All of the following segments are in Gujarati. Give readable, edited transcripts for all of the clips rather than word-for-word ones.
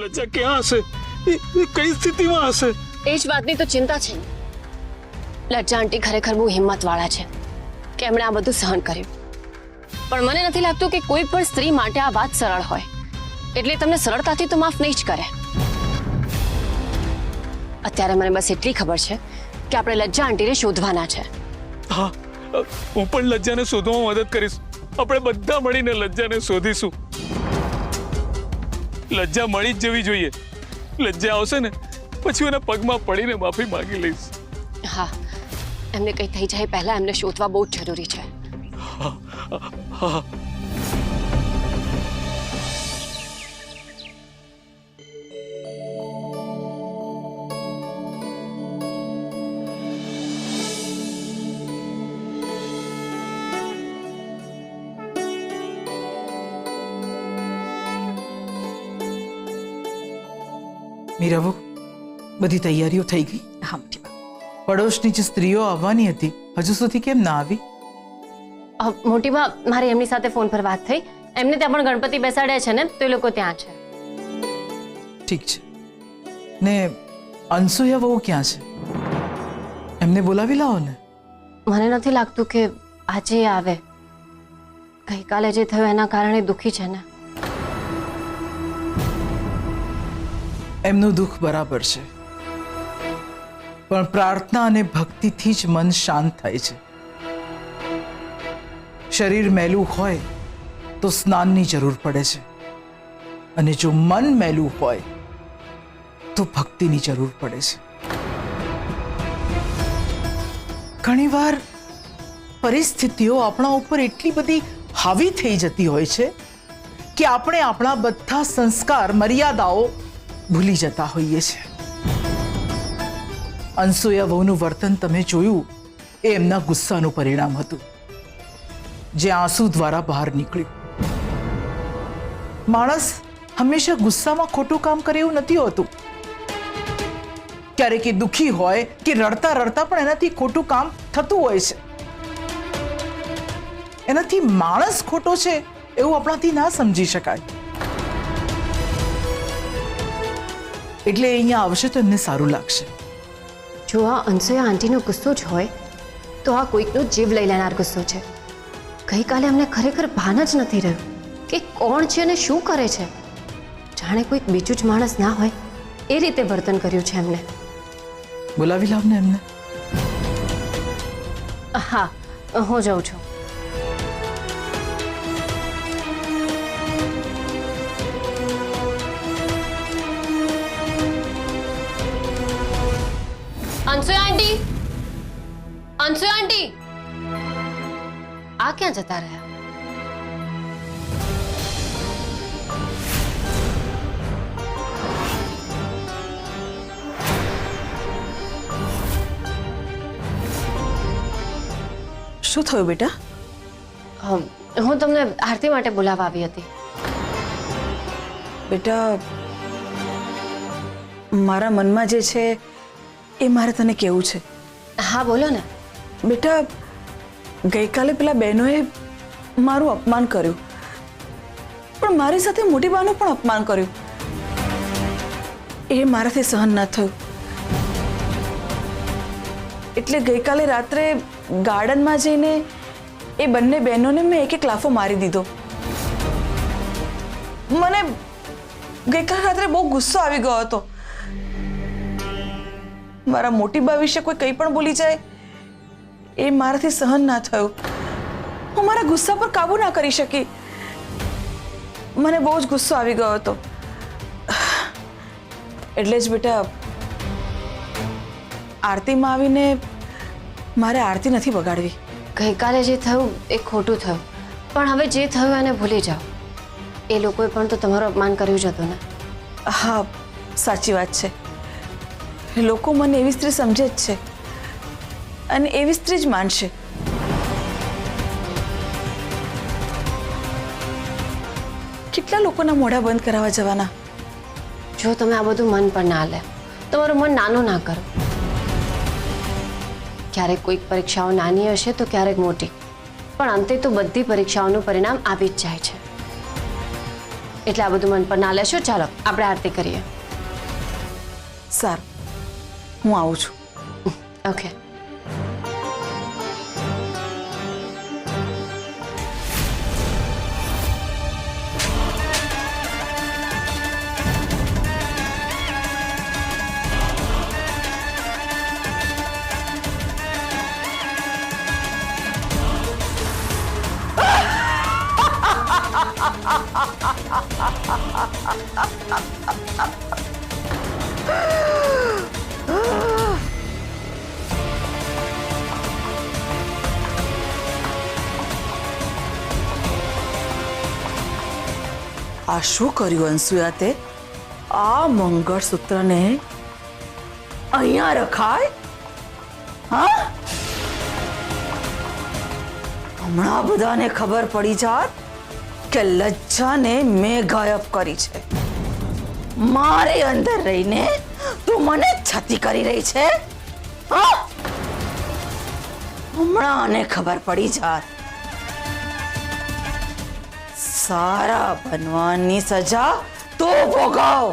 લજ્જા ક્યાં હશે? કઈ સ્થિતિમાં હશે? એ જ વાતની તો ચિંતા છે. લજ્જા આંટી ખરેખર બહુ હિંમતવાળા છે કે એમણે આ બધું સહન કર્યું. પણ મને નથી લાગતું કે કોઈ પણ સ્ત્રી માટે આ વાત સરળ હોય, એટલે તમને સરળતાથી તો માફ નહીં જ કરે. અત્યારે મને બસ એટલી ખબર છે કે આપણે લજ્જા આંટીને શોધવાના છે. હા, હું પણ લજ્જાને શોધવામાં મદદ કરીશ. આપણે બધા મળીને લજ્જાને શોધીશું. લજ્જા મળી જ જવી જોઈએ. લજ્જા આવશે ને પછી એના પગમાં પડીને માફી માંગી લઈશ. હા, એમને કંઈ થઈ જાય પહેલા એમને શોધવા બહુ જ જરૂરી છે. હા. મીરાબુ, બધી તૈયારીઓ થઈ ગઈ? હા. પડોશની જે સ્ત્રીઓ આવવાની હતી હજુ સુધી કેમ ના આવી? મોટી બા, મારી એમની સાથે ફોન પર વાત થઈ. એમને ત્યાં પણ ગણપતિ બેસાડ્યા છે ને, તો એ લોકો ત્યાં છે. ઠીક છે. ને અનસુયા વહુ ક્યાં છે? એમને બોલાવી લાવો ને. મને નથી લાગતું કે આજે એ આવે. ગઈકાલે જે થયું એના કારણે દુઃખી છે ને. એમનું દુઃખ બરાબર છે, પણ પ્રાર્થના અને ભક્તિથી જ મન શાંત થાય છે. શરીર મેલું હોય તો સ્નાનની જરૂર પડે છે, અને જો મન મેલું હોય તો ભક્તિની જરૂર પડે છે. ઘણીવાર પરિસ્થિતિઓ આપણા ઉપર એટલી બધી હાવી થઈ જતી હોય છે કે આપણે આપણા બધા સંસ્કાર, મર્યાદાઓ ભૂલી જતા હોઈએ છીએ. અનસુયા વહુનું વર્તન તમે જોયું, એ એમના ગુસ્સાનું પરિણામ હતું, જે આંસુ દ્વારા બહાર નીકળ્યું. માણસ હંમેશા ગુસ્સામાં ખોટું કામ કરે એવું નથી હોતું. ક્યારેક એ દુઃખી હોય કે રડતા રડતા પણ એનાથી ખોટું કામ થતું હોય છે. એનાથી માણસ ખોટો છે એવું આપણાથી ના સમજી શકાય. એટલે અહીંયા આવશે તો એમને સારું લાગશે. જો આ અનસુયા આંટીનો ગુસ્સો જ હોય તો આ કોઈકનો જીવ લઈ લેનાર ગુસ્સો છે. ગઈકાલે અમને ખરેખર ભાન જ નથી રહ્યું કે કોણ છે અને શું કરે છે. જાણે કોઈક બીજું જ માણસ ના હોય એ રીતે વર્તન કર્યું છે એમને. બોલાવી લાવ ને એમને. હા, હું જાઉં છું. અનસુયા આંટી, અનસુયા આંટી, આ ક્યાં જતા રહ્યા? શું થયું બેટા? હું તમને આરતી માટે બોલાવવા આવી હતી. બેટા, મારા મનમાં જે છે એ મારે તને કહેવું છે. હા, બોલો ને. બેટા, ગઈકાલે પેલા બહેનોએ મારું અપમાન કર્યું, પણ મારી સાથે મોટી બાનું પણ અપમાન કર્યું. એ મારાથી સહન ના થયું. એટલે ગઈકાલે રાત્રે ગાર્ડનમાં જઈને એ બંને બહેનોને મેં એક એક લાફો મારી દીધો. મને ગઈકાલે રાત્રે બહુ ગુસ્સો આવી ગયો હતો. મારા મોટી બા વિશે કોઈ કંઈ પણ બોલી જાય એ મારાથી સહન ના થયું. હું મારા ગુસ્સા પર કાબુ ના કરી શકી. મને બહુ જ ગુસ્સો આવી ગયો હતો. એટલે જ બેટા, આરતીમાં આવીને મારે આરતી નથી બગાડવી. ગઈકાલે જે થયું એ ખોટું થયું, પણ હવે જે થયું એને ભૂલી જાઓ. એ લોકોએ પણ તો તમારું અપમાન કર્યું જ હતું ને. હા, સાચી વાત છે. લોકો મને એવી સ્ત્રી સમજે જ છે અને એવી સ્ત્રી જ માનશે. કેટલા લોકોના મોઢા બંધ કરાવવા જવાના? જો તમે આ બધું મન પર ના લે, તમારું મન નાનું ના કરો. ક્યારેક કોઈક પરીક્ષાઓ નાની હશે તો ક્યારેક મોટી, પણ અંતે તો બધી પરીક્ષાઓનું પરિણામ આવી જ જાય છે. એટલે આ બધું મન પર ના લેશો. ચાલો આપણે આરતી કરીએ. સારું, હું આવું છું. ઓકે. આ શું કર્યું અંસુયા તે? આ મંગળસૂત્રને અહીંયા રખાય? હા, હમણાં બધાને ખબર પડી જાત કે લજ્જાને મેં ગાયબ કરી છે. મારે અંદર રહીને તું મને છતી કરી રહી છે. હા, હમણાં આને ખબર પડી જાત. સારા બનવાની સજા તો ભોગવ.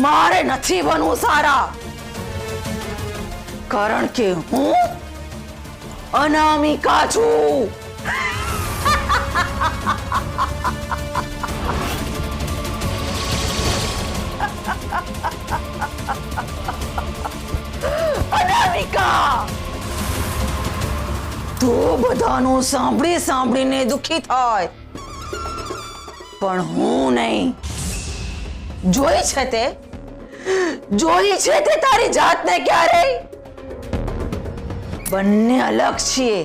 મારે નથી બનવું સારા, કારણ કે હું અનામિકા છું. અનામિકા, તું બધાનું સાંભળી સાંભળીને દુખી થાય, પણ હું નહીં. જોઈ છે તે તારી જાતને ક્યારે? બંને અલગ છીએ,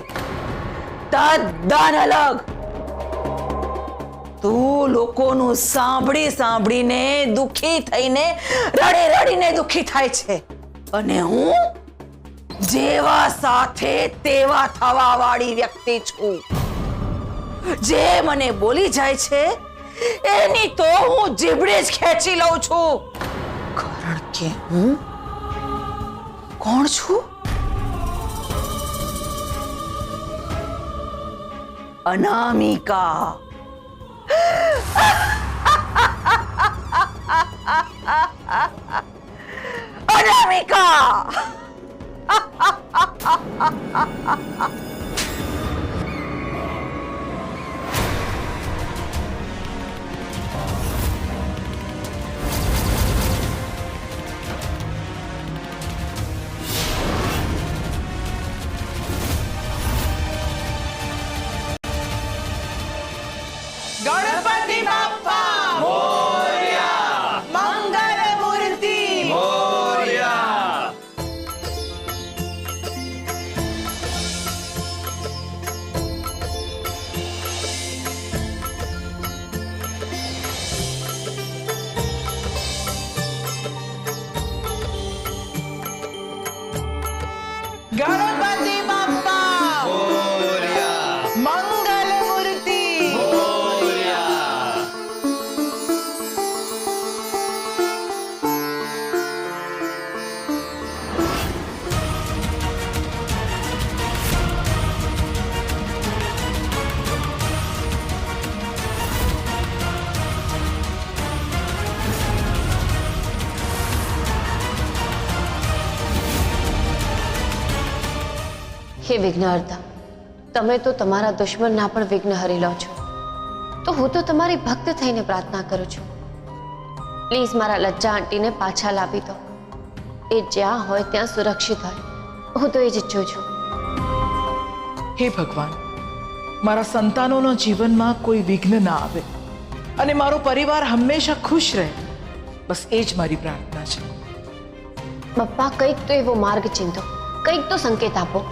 તદ્દન અલગ. તું લોકોનું સાંભળી સાંભળીને દુખી થઈને રડી રડીને દુખી થાય છે, અને હું જેવા સાથે તેવા થવા વાળી વ્યક્તિ છું. જે મને બોલી જાય છે એની તો હું જીભડે જ ખેંચી લઉં છું, કારણ કે હું કોણ છું? અનામિકા. અનામિકા. ગણપતિ બાપ્પા મોરયા, મંગલ મૂર્તિ મોરયા. ગણપતિ બાપ્પા મોરયા, મંગલ મૂર્તિ મોરયા. હે વિઘ્નહર્તા, તમે તો તમારા દુશ્મનના પણ વિઘ્ન હરી લો છો, તો હું તો તમારી ભક્ત થઈને પ્રાર્થના કરું છું. પ્લીઝ મારા લજ્જા આંટીને પાછા લાવી દો. એ જ્યાં હોય ત્યાં સુરક્ષિત હોય, હું તો એ જ ઈચ્છું છું. હે ભગવાન, મારા સંતાનોના જીવનમાં કોઈ વિઘ્ન ના આવે અને મારો પરિવાર હંમેશા ખુશ રહે, બસ એ જ મારી પ્રાર્થના છે. બપ્પા, કંઈક તો એવો માર્ગ ચિંતો, કંઈક તો સંકેત આપો.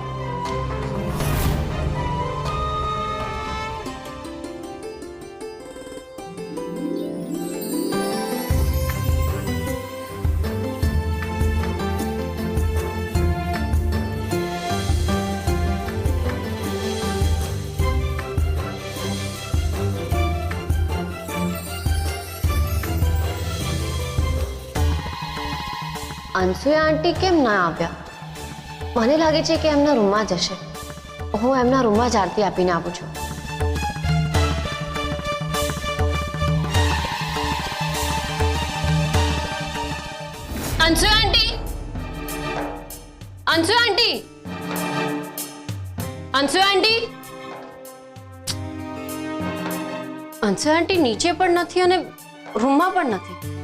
અનસુયા આંટી કેમ ના આવ્યા? મને લાગે છે કે એમના રૂમમાં જ હશે. હું એમના રૂમમાં જ આરતી આપીને આવું છું. અંસુ આંટી, અંસુ આંટી, અંસુ આંટી, અંસુ આંટી નીચે પણ નથી અને રૂમમાં પણ નથી,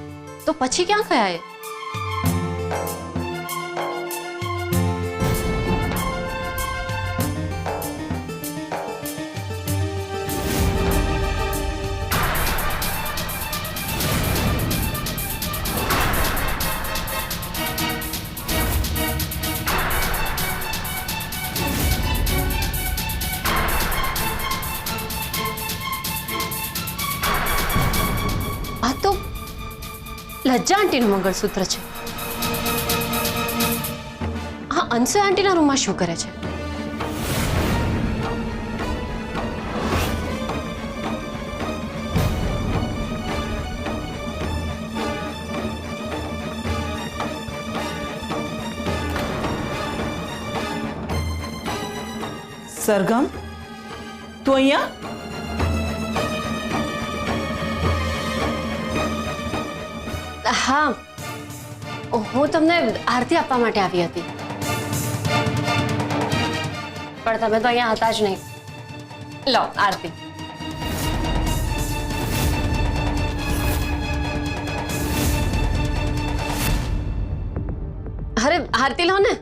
તો પછી ક્યાં ગયા એ? આ તો લજ્જા આંટીનું મંગળસૂત્ર છે. આ અંસુ આંટીના રૂમમાં શું કરે છે? સરગમ, તું અહીંયા? હા, હું તમને આરતી આપવા માટે આવી હતી, પણ તમે તો અહીંયા હતા જ નહીં. લો આરતી. અરે આરતી લો ને.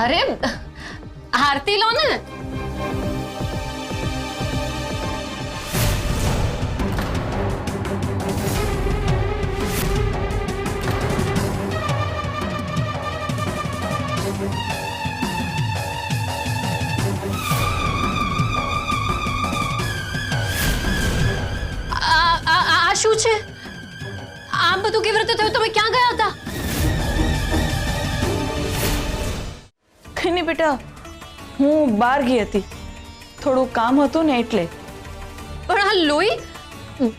અરે આરતી લો ને. આ શું છે? આ બધું કેવી રીતે થયું? તમે ક્યાં ગયા હતા? કઈ નહીં બેટા, હું બહાર ગઈ હતી, થોડું કામ હતું ને એટલે. પણ આ લોહી,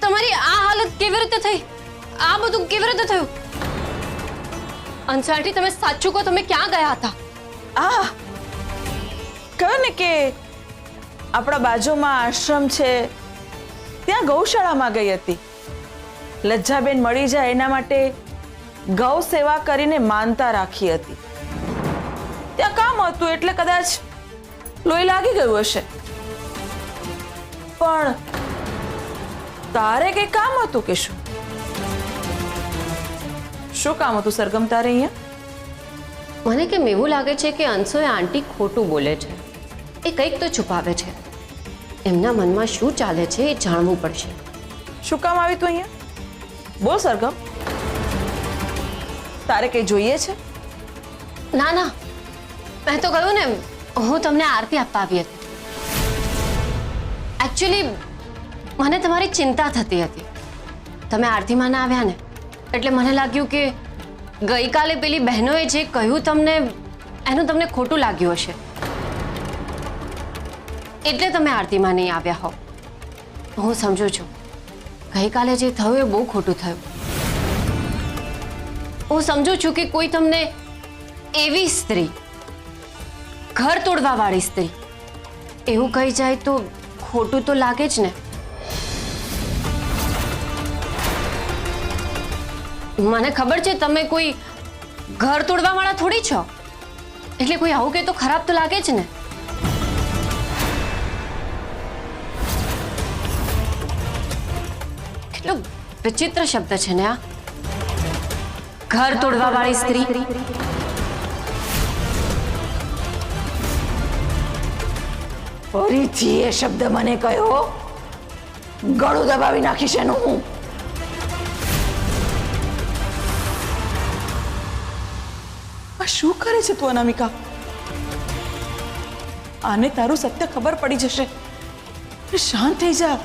તમારી આ હાલત કેવી રીતે થઈ? આ બધું કેવી રીતે થયું? અંસુ આંટી, તમે સાચું કહો, તમે ક્યાં ગયા હતા? આ કહ્યું ને કે આપણા બાજુમાં આશ્રમ છે, ત્યાં ગૌશાળામાં ગઈ હતી. લજ્જાબેન મળી જાય એના માટે ગૌ સેવા કરીને માનતા રાખી હતી. ત્યાં કામ હતું એટલે કદાચ લોહી લાગી ગયું હશે. પણ તારે કઈ કામ હતું કે શું? શું કામ હતું સરગમ તારે અહીંયા? મને કેમ એવું લાગે છે કે અંસુએ આંટી ખોટું બોલે છે. એ કંઈક તો છુપાવે છે. એમના મનમાં શું ચાલે છે એ જાણવું પડશે. શું કામ આવી તું અહીંયા? બોલ સરગમ, તારે કઈ જોઈએ છે? ના ના, મેં તો કહ્યું ને, હું તમને આરતી આપવા આવી હતી. એકચ્યુઅલી મને તમારી ચિંતા થતી હતી. તમે આરતીમાં ના આવ્યા ને, એટલે મને લાગ્યું કે ગઈકાલે પેલી બહેનોએ જે કહ્યું તમને, એનું તમને ખોટું લાગ્યું હશે, એટલે તમે આરતીમાં નહીં આવ્યા હો. હું સમજુ છું, ગઈકાલે જે થયું એ બહુ ખોટું થયું. હું સમજુ છું કે કોઈ તમને એવી સ્ત્રી, ઘર તોડવા વાળી સ્ત્રી એવું કહી જાય તો ખોટું તો લાગે જ ને. મને ખબર છે તમે કોઈ ઘર તોડવા વાળા થોડી છો, એટલે કોઈ આવું કે તો ખરાબ તો લાગે જ ને. કેટલો વિચિત્ર શબ્દ છે ને આ, ઘર તોડવા વાળી સ્ત્રી. ફરીથી એ શબ્દ મને કહ્યો, ગળું દબાવી નાખીશ એનું હું. આ શું કરે છે તું અનામિકા? આને તારું સત્ય ખબર પડી જશે. શાંત થઈ જા.